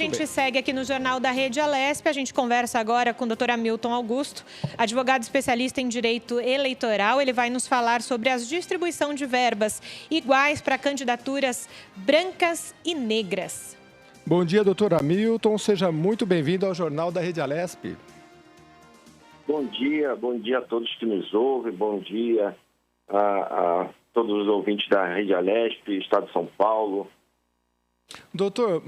A gente segue aqui no Jornal da Rede Alesp. A gente conversa agora com o Dr. Hamilton Augusto, advogado especialista em direito eleitoral. Ele vai nos falar sobre a distribuição de verbas iguais para candidaturas brancas e negras. Bom dia, doutor Hamilton. Seja muito bem-vindo ao Jornal da Rede Alesp. Bom dia a todos que nos ouvem. Bom dia a todos os ouvintes da Rede Alesp, Estado de São Paulo. Doutor,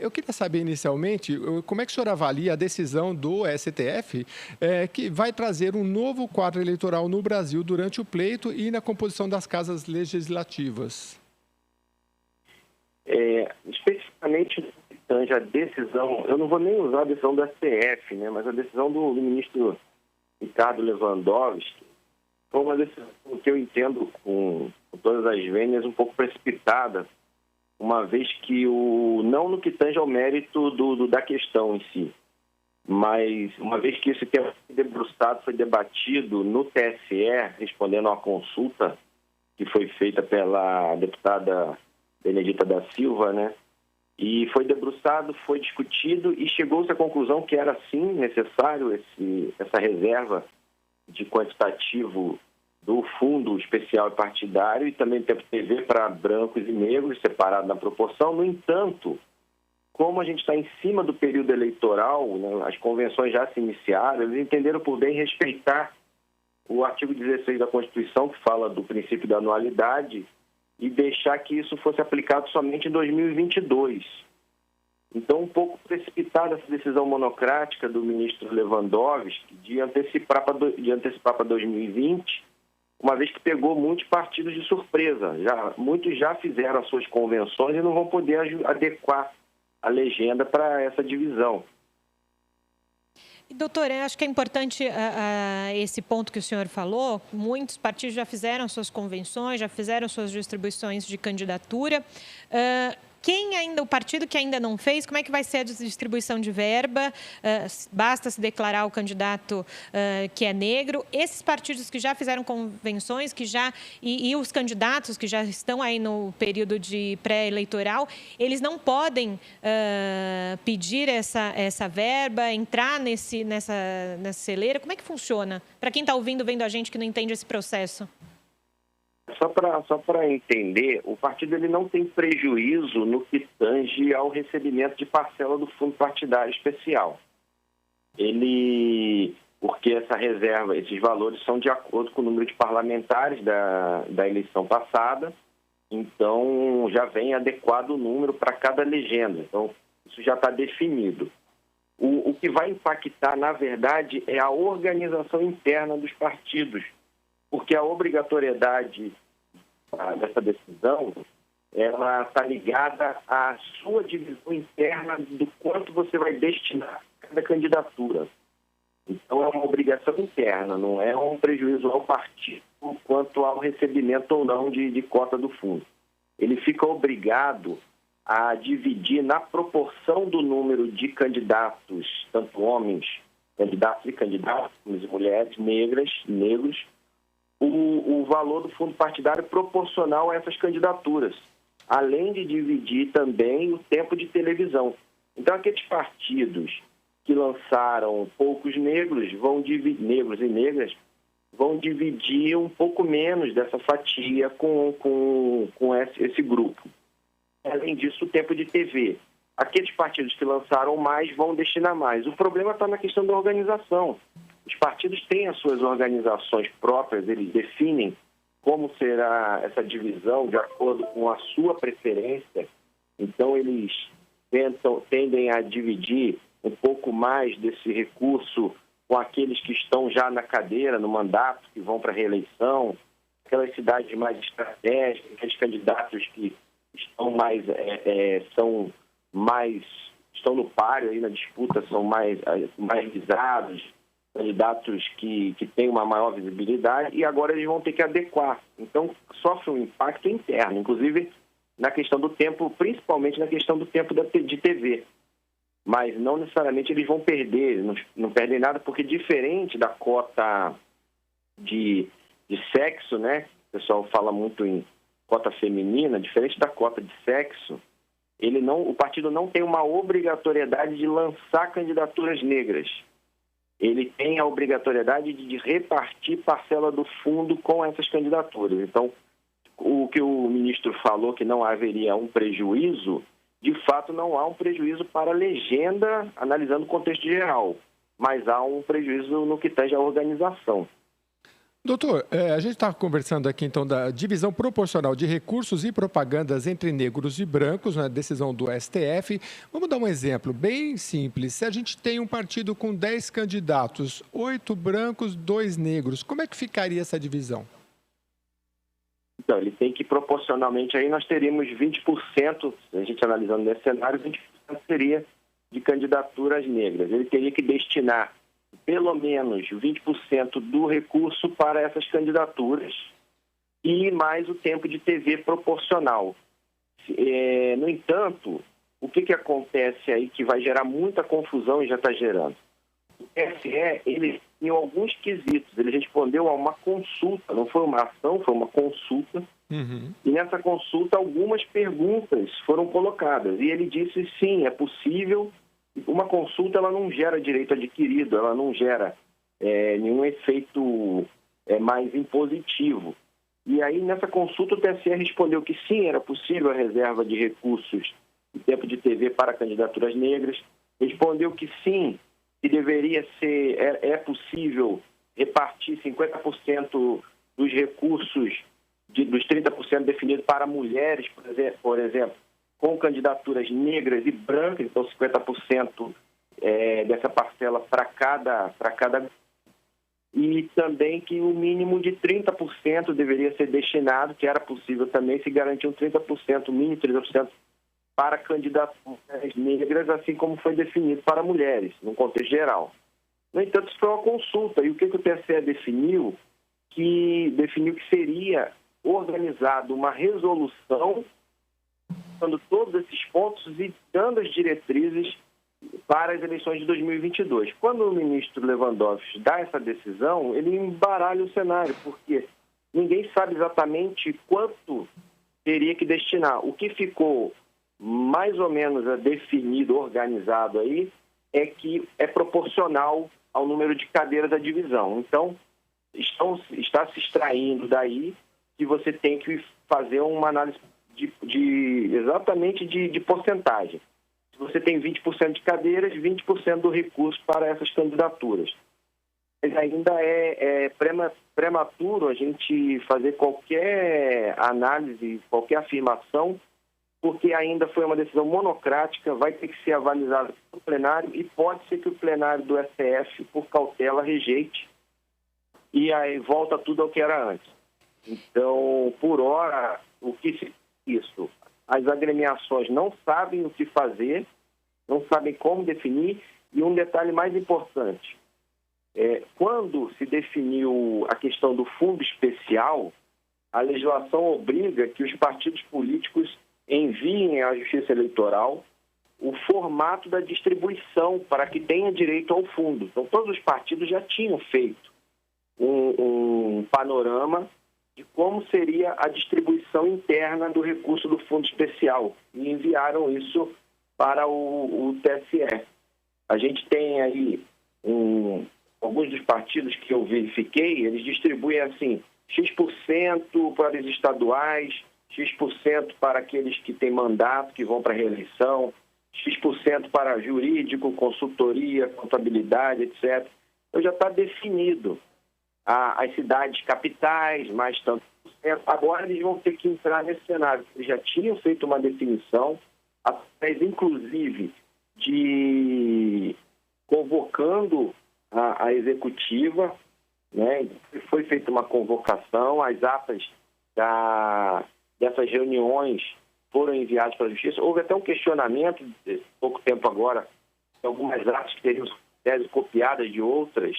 eu queria saber inicialmente como é que o senhor avalia a decisão do STF que vai trazer um novo quadro eleitoral no Brasil durante o pleito e na composição das casas legislativas. Especificamente, a decisão, eu não vou nem usar a decisão do STF, né, mas a decisão do ministro Ricardo Lewandowski foi uma decisão que eu entendo com todas as vênias um pouco precipitada, uma vez que não no que tange ao mérito da questão em si, mas uma vez que esse tema foi debruçado, foi debatido no TSE, respondendo a uma consulta que foi feita pela deputada Benedita da Silva, né? E foi debruçado, foi discutido e chegou-se à conclusão que era sim necessário essa reserva de quantitativo do fundo especial e partidário e também tempo TV para brancos e negros, separado na proporção. No entanto, como a gente está em cima do período eleitoral, né, as convenções já se iniciaram, eles entenderam por bem respeitar o artigo 16 da Constituição, que fala do princípio da anualidade, e deixar que isso fosse aplicado somente em 2022. Então, um pouco precipitada essa decisão monocrática do ministro Lewandowski de antecipar para 2020, uma vez que pegou muitos partidos de surpresa. Muitos já fizeram as suas convenções e não vão poder adequar a legenda para essa divisão. Doutor, eu acho que é importante esse ponto que o senhor falou. Muitos partidos já fizeram suas convenções, já fizeram suas distribuições de candidatura. O partido que ainda não fez, como é que vai ser a distribuição de verba? Basta se declarar o candidato que é negro. Esses partidos que já fizeram convenções, e os candidatos que já estão aí no período de pré-eleitoral, eles não podem pedir essa verba, entrar nessa celeira. Como é que funciona? Para quem está ouvindo, vendo a gente que não entende esse processo. Só para entender, o partido ele não tem prejuízo no que tange ao recebimento de parcela do fundo partidário especial. Porque essa reserva, esses valores são de acordo com o número de parlamentares da eleição passada, então já vem adequado o número para cada legenda, então isso já está definido. O que vai impactar, na verdade, é a organização interna dos partidos, porque a obrigatoriedade dessa decisão, ela está ligada à sua divisão interna do quanto você vai destinar a cada candidatura. Então, é uma obrigação interna, não é um prejuízo ao partido quanto ao recebimento ou não de cota do fundo. Ele fica obrigado a dividir na proporção do número de candidatos, tanto homens, candidatos e candidatas, homens e mulheres, negros, o valor do fundo partidário proporcional a essas candidaturas, além de dividir também o tempo de televisão. Então, aqueles partidos que lançaram poucos negros e negras vão dividir um pouco menos dessa fatia com esse grupo. Além disso, o tempo de TV. Aqueles partidos que lançaram mais vão destinar mais. O problema está na questão da organização. Os partidos têm as suas organizações próprias, eles definem como será essa divisão de acordo com a sua preferência. Então, eles tendem a dividir um pouco mais desse recurso com aqueles que estão já na cadeira, no mandato, que vão para a reeleição, aquelas cidades mais estratégicas, aqueles candidatos que estão estão no páreo aí na disputa, são mais visados, candidatos que têm uma maior visibilidade, e agora eles vão ter que adequar. Então, sofre um impacto interno, inclusive na questão do tempo, principalmente na questão do tempo de TV. Mas não necessariamente eles vão perder, não perdem nada, porque diferente da cota de sexo, né? O pessoal fala muito em cota feminina, diferente da cota de sexo, o partido não tem uma obrigatoriedade de lançar candidaturas negras. Ele tem a obrigatoriedade de repartir parcela do fundo com essas candidaturas. Então, o que o ministro falou, que não haveria um prejuízo, de fato não há um prejuízo para a legenda, analisando o contexto geral, mas há um prejuízo no que tange à organização. Doutor, a gente está conversando aqui, então, da divisão proporcional de recursos e propagandas entre negros e brancos, na decisão do STF. Vamos dar um exemplo bem simples. Se a gente tem um partido com 10 candidatos, 8 brancos, 2 negros, como é que ficaria essa divisão? Então, ele tem que, proporcionalmente, aí nós teríamos 20%, a gente analisando nesse cenário, 20% seria de candidaturas negras. Ele teria que destinar pelo menos 20% do recurso para essas candidaturas e mais o tempo de TV proporcional. No entanto, o que acontece aí que vai gerar muita confusão e já está gerando? O TSE, ele, em alguns quesitos, ele respondeu a uma consulta, não foi uma ação, foi uma consulta. E nessa consulta algumas perguntas foram colocadas e ele disse sim, é possível. Uma consulta, ela não gera direito adquirido, ela não gera nenhum efeito mais impositivo. E aí, nessa consulta, o TSE respondeu que sim, era possível a reserva de recursos e tempo de TV para candidaturas negras. Respondeu que sim, que deveria ser, é possível repartir 50% dos recursos, dos 30% definidos para mulheres, por exemplo, com candidaturas negras e brancas, então 50% dessa parcela para cada. E também que o mínimo de 30% deveria ser destinado, que era possível também se garantir um 30%, o mínimo 30% para candidaturas negras, assim como foi definido para mulheres, no contexto geral. No entanto, isso foi uma consulta, e o que o TSE definiu? Definiu que seria organizado uma resolução dando todos esses pontos e dando as diretrizes para as eleições de 2022. Quando o ministro Lewandowski dá essa decisão, ele embaralha o cenário, porque ninguém sabe exatamente quanto teria que destinar. O que ficou mais ou menos definido, organizado aí, é que é proporcional ao número de cadeiras da divisão. Então, está se extraindo daí que você tem que fazer uma análise exatamente de porcentagem. Se você tem 20% de cadeiras, 20% do recurso para essas candidaturas. Mas ainda é prematuro a gente fazer qualquer análise, qualquer afirmação, porque ainda foi uma decisão monocrática, vai ter que ser avalizada pelo plenário e pode ser que o plenário do STF, por cautela, rejeite e aí volta tudo ao que era antes. Então, por hora, isso. As agremiações não sabem o que fazer, não sabem como definir. E um detalhe mais importante, quando se definiu a questão do fundo especial, a legislação obriga que os partidos políticos enviem à Justiça Eleitoral o formato da distribuição para que tenha direito ao fundo. Então, todos os partidos já tinham feito um panorama de como seria a distribuição interna do recurso do fundo especial e enviaram isso para o TSE. A gente tem aí alguns dos partidos que eu verifiquei, eles distribuem assim, X% para os estaduais, X% para aqueles que têm mandato, que vão para a reeleição, X% para jurídico, consultoria, contabilidade, etc. Então já está definido. As cidades capitais, mais tanto por cento. Agora eles vão ter que entrar nesse cenário. Eles já tinham feito uma definição, através, inclusive, de convocando a executiva, né? Foi feita uma convocação, as atas dessas reuniões foram enviadas para a Justiça. Houve até um questionamento, pouco tempo agora, de algumas atas que teriam sido copiadas de outras,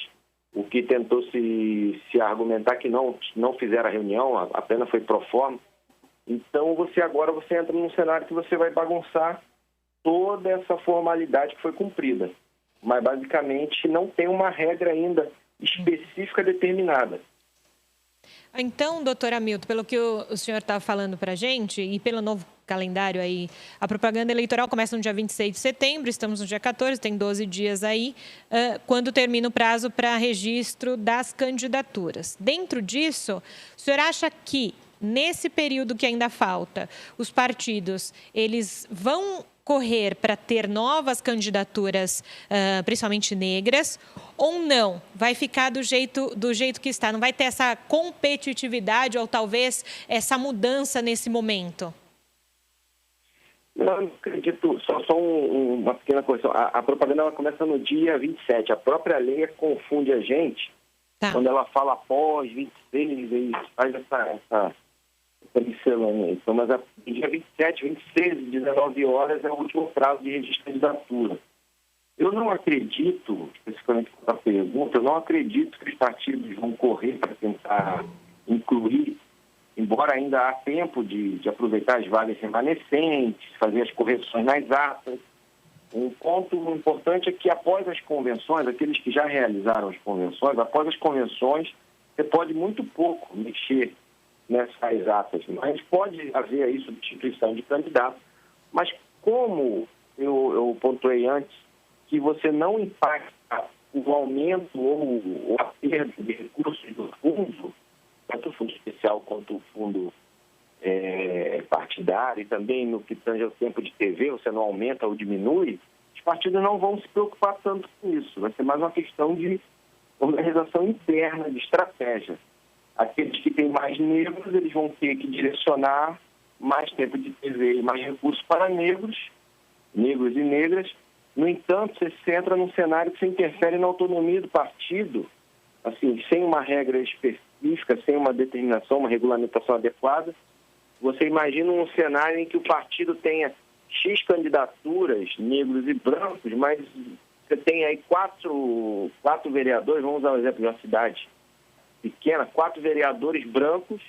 o que tentou se argumentar que não fizeram a reunião, apenas foi pro forma. Então, você entra num cenário que você vai bagunçar toda essa formalidade que foi cumprida. Mas, basicamente, não tem uma regra ainda específica determinada. Então, doutor Hamilton, pelo que o senhor está falando para a gente e pelo novo calendário aí, a propaganda eleitoral começa no dia 26 de setembro, estamos no dia 14, tem 12 dias aí, quando termina o prazo para registro das candidaturas. Dentro disso, o senhor acha que, nesse período que ainda falta, os partidos, eles vão correr para ter novas candidaturas, principalmente negras, ou não? Vai ficar do jeito que está? Não vai ter essa competitividade ou talvez essa mudança nesse momento? Não acredito. Só uma pequena correção. A propaganda ela começa no dia 27. A própria lei confunde a gente quando ela fala após 26 e faz essa miscelânea. Então, mas no dia 27, 26, 19 horas é o último prazo de registro de candidatura. Eu não acredito, especificamente com a pergunta, eu não acredito que os partidos vão correr para tentar incluir, embora ainda há tempo de aproveitar as vagas remanescentes, fazer as correções nas atas. Um ponto importante é que após as convenções, aqueles que já realizaram as convenções, após as convenções, você pode muito pouco mexer nessas atas, mas pode haver aí substituição de candidato. Mas como eu pontuei antes, que você não impacta o aumento ou a perda de recursos do fundo, tanto o fundo especial quanto o fundo partidário, e também no que tange ao tempo de TV, você não aumenta ou diminui, os partidos não vão se preocupar tanto com isso. Vai ser mais uma questão de organização interna, de estratégia. Aqueles que têm mais negros, eles vão ter que direcionar mais tempo de TV e mais recursos para negros e negras. No entanto, você entra num cenário que você interfere na autonomia do partido, assim, sem uma regra específica, sem uma determinação, uma regulamentação adequada. Você imagina um cenário em que o partido tenha X candidaturas, negros e brancos, mas você tem aí quatro vereadores, vamos usar o exemplo de uma cidade pequena, 4 vereadores brancos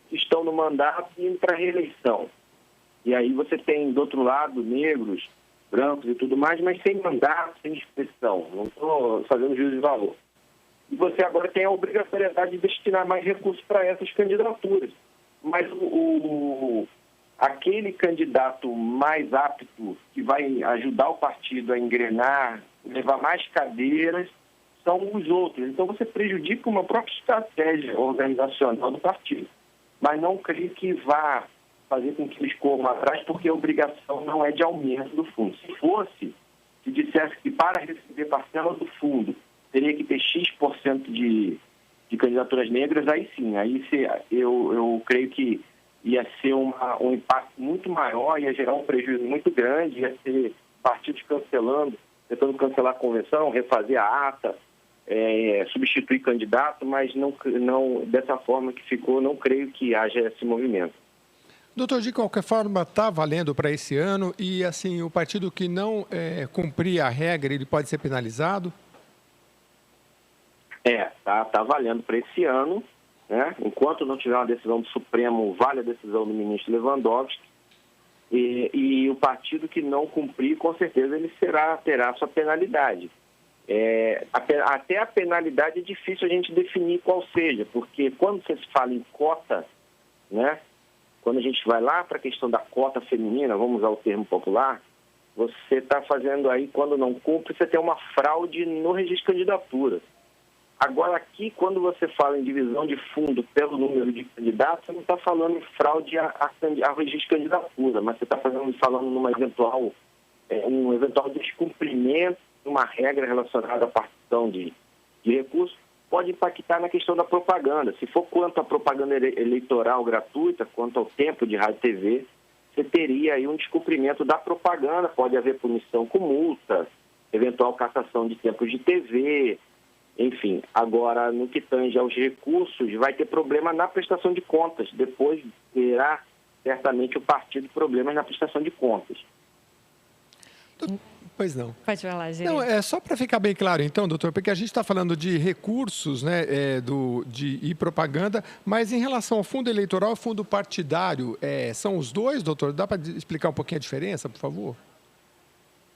que estão no mandato e indo para a reeleição. E aí você tem, do outro lado, negros, brancos e tudo mais, mas sem mandato, sem expressão. Não estou fazendo juízo de valor. E você agora tem a obrigatoriedade de destinar mais recursos para essas candidaturas. Mas aquele candidato mais apto, que vai ajudar o partido a engrenar, levar mais cadeiras, são os outros. Então, você prejudica uma própria estratégia organizacional do partido. Mas não creio que vá fazer com que eles corram atrás, porque a obrigação não é de aumento do fundo. Se dissesse que para receber parcela do fundo teria que ter X% de candidaturas negras, aí sim, eu creio que ia ser um impacto muito maior, ia gerar um prejuízo muito grande, ia ser partidos tentando cancelar a convenção, refazer a ata, substituir candidato, mas não dessa forma que ficou, não creio que haja esse movimento. Doutor, de qualquer forma, está valendo para esse ano e, assim, o partido que não cumprir a regra, ele pode ser penalizado? Tá valendo para esse ano, né? Enquanto não tiver uma decisão do Supremo, vale a decisão do ministro Lewandowski, e o partido que não cumprir, com certeza, ele terá sua penalidade. Até a penalidade é difícil a gente definir qual seja, porque quando você se fala em cota, né, quando a gente vai lá para a questão da cota feminina, vamos usar o termo popular, você está fazendo aí, quando não cumpre, você tem uma fraude no registro de candidatura. Agora aqui, quando você fala em divisão de fundo pelo número de candidatos, você não está falando em fraude ao registro de candidatura, mas você está falando numa um eventual descumprimento de uma regra relacionada à partição de recursos, pode impactar na questão da propaganda. Se for quanto à propaganda eleitoral gratuita, quanto ao tempo de rádio e TV, você teria aí um descumprimento da propaganda, pode haver punição com multa, eventual cassação de tempos de TV, enfim. Agora, no que tange aos recursos, vai ter problema na prestação de contas. Depois terá, certamente, o partido problemas na prestação de contas. Pois não. Pode falar, gerente. Não, é só para ficar bem claro, então, doutor, porque a gente está falando de recursos, né, e propaganda, mas em relação ao fundo eleitoral e fundo partidário, são os dois, doutor? Dá para explicar um pouquinho a diferença, por favor?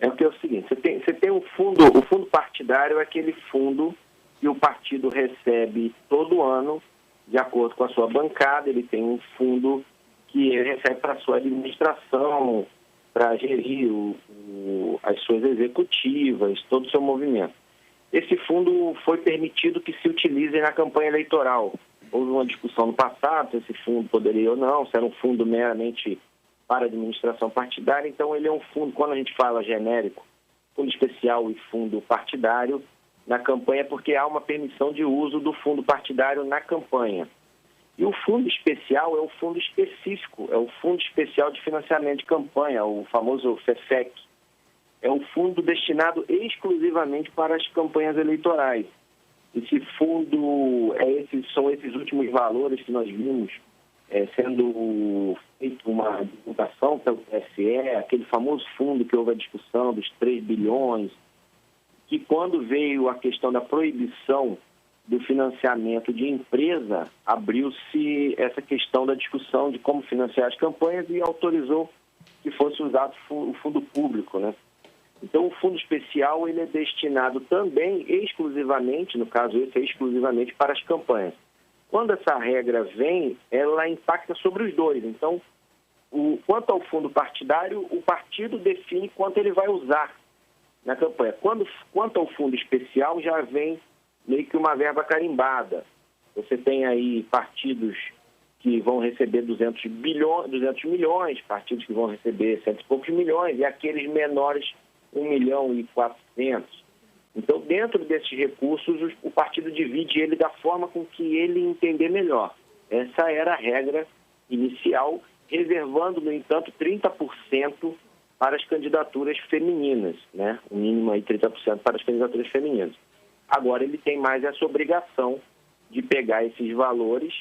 Porque é o seguinte, você tem o fundo partidário é aquele fundo que o partido recebe todo ano, de acordo com a sua bancada. Ele tem um fundo que ele recebe para a sua administração, para gerir as suas executivas, todo o seu movimento. Esse fundo foi permitido que se utilize na campanha eleitoral. Houve uma discussão no passado se esse fundo poderia ou não, se era um fundo meramente para administração partidária. Então, ele é um fundo, quando a gente fala genérico, fundo especial e fundo partidário na campanha, porque há uma permissão de uso do fundo partidário na campanha. E o fundo especial é o fundo específico, é o Fundo Especial de Financiamento de Campanha, o famoso FEFEC. É um fundo destinado exclusivamente para as campanhas eleitorais. Esse fundo, são esses últimos valores que nós vimos sendo feita uma divulgação pelo TSE, aquele famoso fundo que houve a discussão dos 3 bilhões, que quando veio a questão da proibição do financiamento de empresa, abriu-se essa questão da discussão de como financiar as campanhas e autorizou que fosse usado o fundo público, né? Então, o fundo especial ele é destinado também exclusivamente, no caso esse é exclusivamente para as campanhas. Quando essa regra vem, ela impacta sobre os dois. Então, quanto ao fundo partidário, o partido define quanto ele vai usar na campanha. Quanto ao fundo especial, já vem meio que uma verba carimbada. Você tem aí partidos que vão receber 200 milhões, partidos que vão receber 100 e poucos milhões, e aqueles menores 1.400.000. Então, dentro desses recursos, o partido divide ele da forma com que ele entender melhor. Essa era a regra inicial, reservando, no entanto, 30% para as candidaturas femininas, né? O mínimo aí 30% para as candidaturas femininas. Agora, ele tem mais essa obrigação de pegar esses valores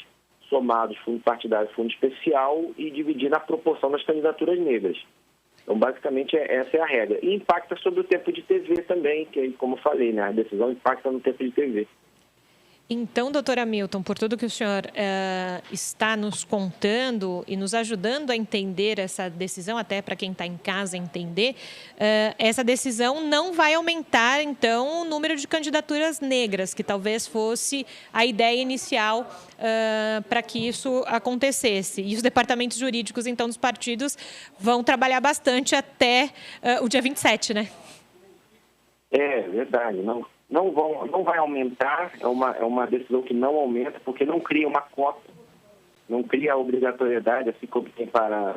somados, fundo partidário e fundo especial, e dividir na proporção das candidaturas negras. Então, basicamente, essa é a regra. E impacta sobre o tempo de TV também, que, como eu falei, né, a decisão impacta no tempo de TV. Então, doutor Hamilton, por tudo que o senhor está nos contando e nos ajudando a entender essa decisão, até para quem está em casa entender, essa decisão não vai aumentar, então, o número de candidaturas negras, que talvez fosse a ideia inicial para que isso acontecesse. E os departamentos jurídicos, então, dos partidos vão trabalhar bastante até o dia 27, né? É verdade, não vai aumentar, é uma decisão que não aumenta, porque não cria uma cota, não cria a obrigatoriedade, assim como tem para...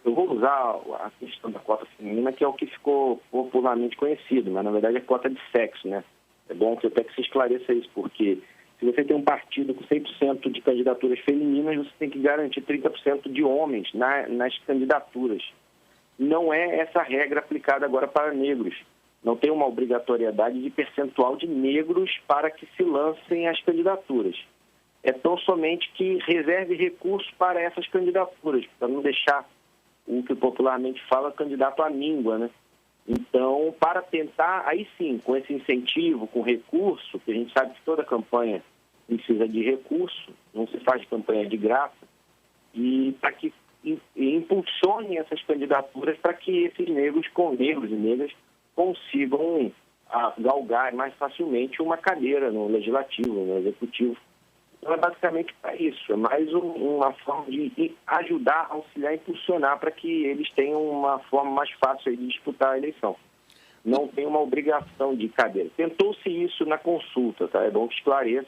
Eu vou usar a questão da cota feminina, que é o que ficou popularmente conhecido, mas na verdade é cota de sexo, né? É bom que até que se esclareça isso, porque se você tem um partido com 100% de candidaturas femininas, você tem que garantir 30% de homens nas candidaturas. Não é essa regra aplicada agora para negros. Não tem uma obrigatoriedade de percentual de negros para que se lancem as candidaturas. É tão somente que reserve recursos para essas candidaturas, para não deixar o que popularmente fala candidato à míngua, né? Então, para tentar, aí sim, com esse incentivo, com recurso, que a gente sabe que toda campanha precisa de recurso, não se faz campanha de graça, e para que impulsione essas candidaturas para que esses negros e negras consigam galgar mais facilmente uma cadeira no legislativo, no executivo. Então, é basicamente para isso. É mais uma forma de ajudar, auxiliar, impulsionar para que eles tenham uma forma mais fácil de disputar a eleição. Não tem uma obrigação de cadeira. Tentou-se isso na consulta, tá? É bom que esclareça.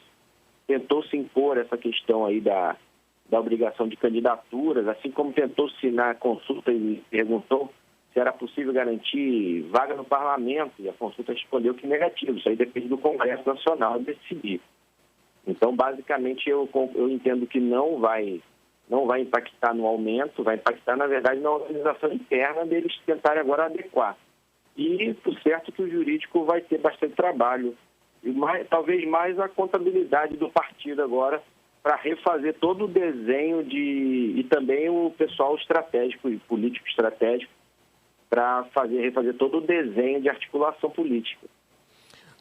Tentou-se impor essa questão aí da obrigação de candidaturas, assim como tentou-se na consulta e perguntou se era possível garantir vaga no parlamento, e a consulta respondeu que negativo. Isso aí depende do Congresso Nacional decidir. Então, basicamente, eu entendo que não vai impactar no aumento, vai impactar, na verdade, na organização interna deles tentarem agora adequar. E, por certo, que o jurídico vai ter bastante trabalho, e talvez mais a contabilidade do partido agora, para refazer todo o desenho e também o pessoal estratégico e político estratégico, para refazer todo o desenho de articulação política.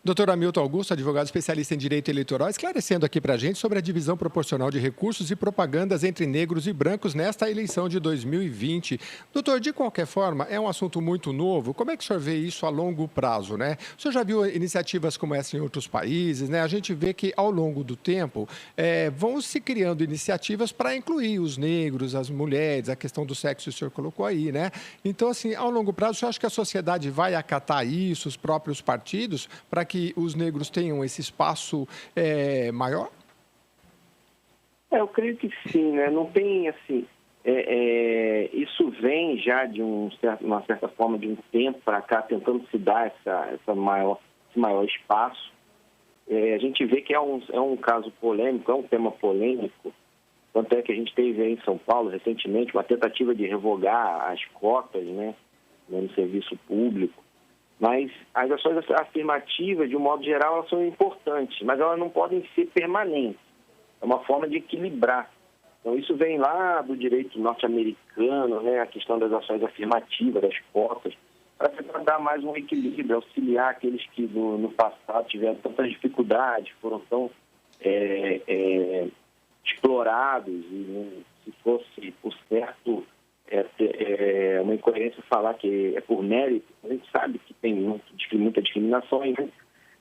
Doutor Hamilton Augusto, advogado especialista em direito eleitoral, esclarecendo aqui para a gente sobre a divisão proporcional de recursos e propagandas entre negros e brancos nesta eleição de 2020. Doutor, de qualquer forma, é um assunto muito novo. Como é que o senhor vê isso a longo prazo, né? O senhor já viu iniciativas como essa em outros países, né? A gente vê que ao longo do tempo vão se criando iniciativas para incluir os negros, as mulheres, a questão do sexo, o senhor colocou aí, né? Então, assim, ao longo prazo, o senhor acha que a sociedade vai acatar isso, os próprios partidos, para que os negros tenham esse espaço maior? Eu creio que sim, né? Não tem, assim... isso vem já de uma certa forma de um tempo para cá, tentando se dar esse maior espaço. A gente vê que é um caso polêmico, é um tema polêmico. Tanto é que a gente teve aí em São Paulo, recentemente, uma tentativa de revogar as cotas, né, no serviço público. Mas as ações afirmativas, de um modo geral, elas são importantes, mas elas não podem ser permanentes. É uma forma de equilibrar. Então, isso vem lá do direito norte-americano, né, a questão das ações afirmativas, das cotas, para tentar dar mais um equilíbrio, auxiliar aqueles que no passado tiveram tantas dificuldades, foram tão explorados, e se fosse por certo uma incoerência falar que é por mérito. A gente sabe que tem muita discriminação, e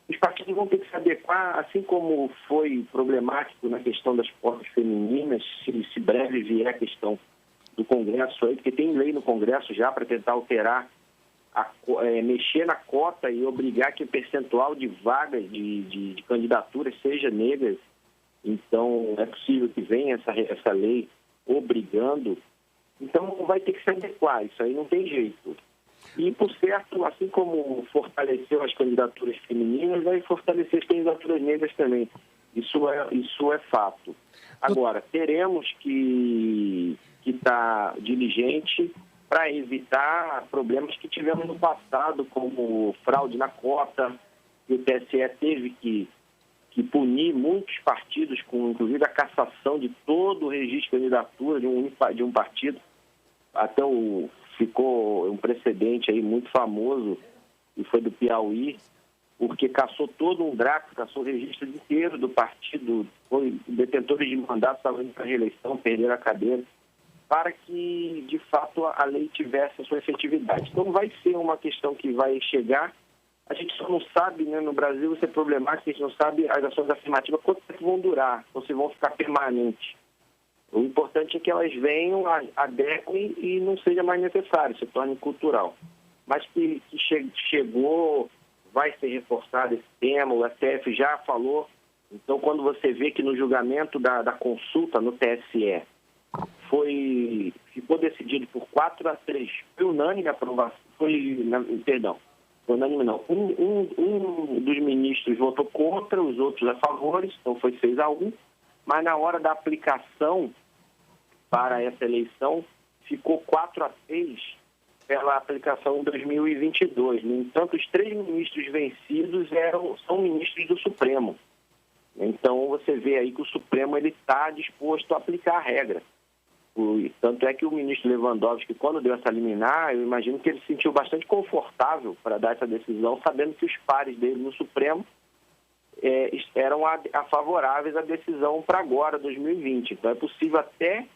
os partidos vão ter que se adequar, assim como foi problemático na questão das cotas femininas, se breve vier a questão do Congresso aí, porque tem lei no Congresso já para tentar alterar, mexer na cota e obrigar que o percentual de vagas de candidaturas seja negras. Então, é possível que venha essa lei obrigando. Então, vai ter que se adequar, isso aí não tem jeito. E, por certo, assim como fortaleceu as candidaturas femininas, vai fortalecer as candidaturas negras também. Isso é fato. Agora, teremos que estar diligente para evitar problemas que tivemos no passado, como fraude na cota, que o TSE teve que punir muitos partidos, com inclusive a cassação de todo o registro de candidatura de um partido. Até ficou um precedente aí muito famoso, e foi do Piauí, porque cassou todo um DRAC, cassou o registro inteiro do partido, detentores de mandato estavam indo para a reeleição, perderam a cadeira, para que, de fato, a lei tivesse a sua efetividade. Então, vai ser uma questão que vai chegar. A gente só não sabe, né, no Brasil isso é problemático, a gente não sabe as ações afirmativas quanto tempo vão durar, ou se vão ficar permanentes. O importante é que elas venham, adequem e não seja mais necessário, se torne cultural. Mas que chegou, vai ser reforçado esse tema, o STF já falou. Então, quando você vê que no julgamento da consulta no TSE ficou decidido por 4-3, foi unânime a aprovação, unânime não. Um dos ministros votou contra, os outros a favor, então foi 6-1. Mas na hora da aplicação para essa eleição, ficou 4-3 pela aplicação em 2022. No entanto, os 3 ministros vencidos são ministros do Supremo. Então, você vê aí que o Supremo está disposto a aplicar a regra. Tanto é que o ministro Lewandowski, quando deu essa liminar, eu imagino que ele se sentiu bastante confortável para dar essa decisão, sabendo que os pares dele no Supremo eram favoráveis à decisão para agora, 2020. Então, é possível até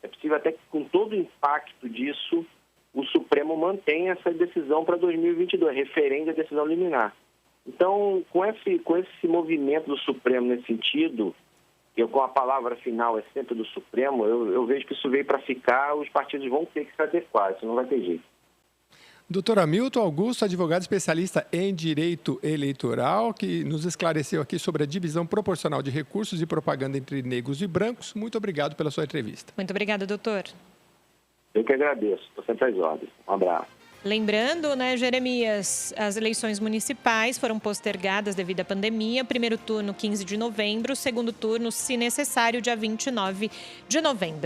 que, com todo o impacto disso, o Supremo mantenha essa decisão para 2022, referente à decisão liminar. Então, com esse movimento do Supremo nesse sentido, com a palavra final é sempre do Supremo, eu vejo que isso veio para ficar, os partidos vão ter que se adequar, isso não vai ter jeito. Doutor Hamilton Augusto, advogado especialista em direito eleitoral, que nos esclareceu aqui sobre a divisão proporcional de recursos e propaganda entre negros e brancos. Muito obrigado pela sua entrevista. Muito obrigada, doutor. Eu que agradeço, estou sempre às ordens. Um abraço. Lembrando, né, Jeremias, as eleições municipais foram postergadas devido à pandemia. Primeiro turno, 15 de novembro. Segundo turno, se necessário, dia 29 de novembro.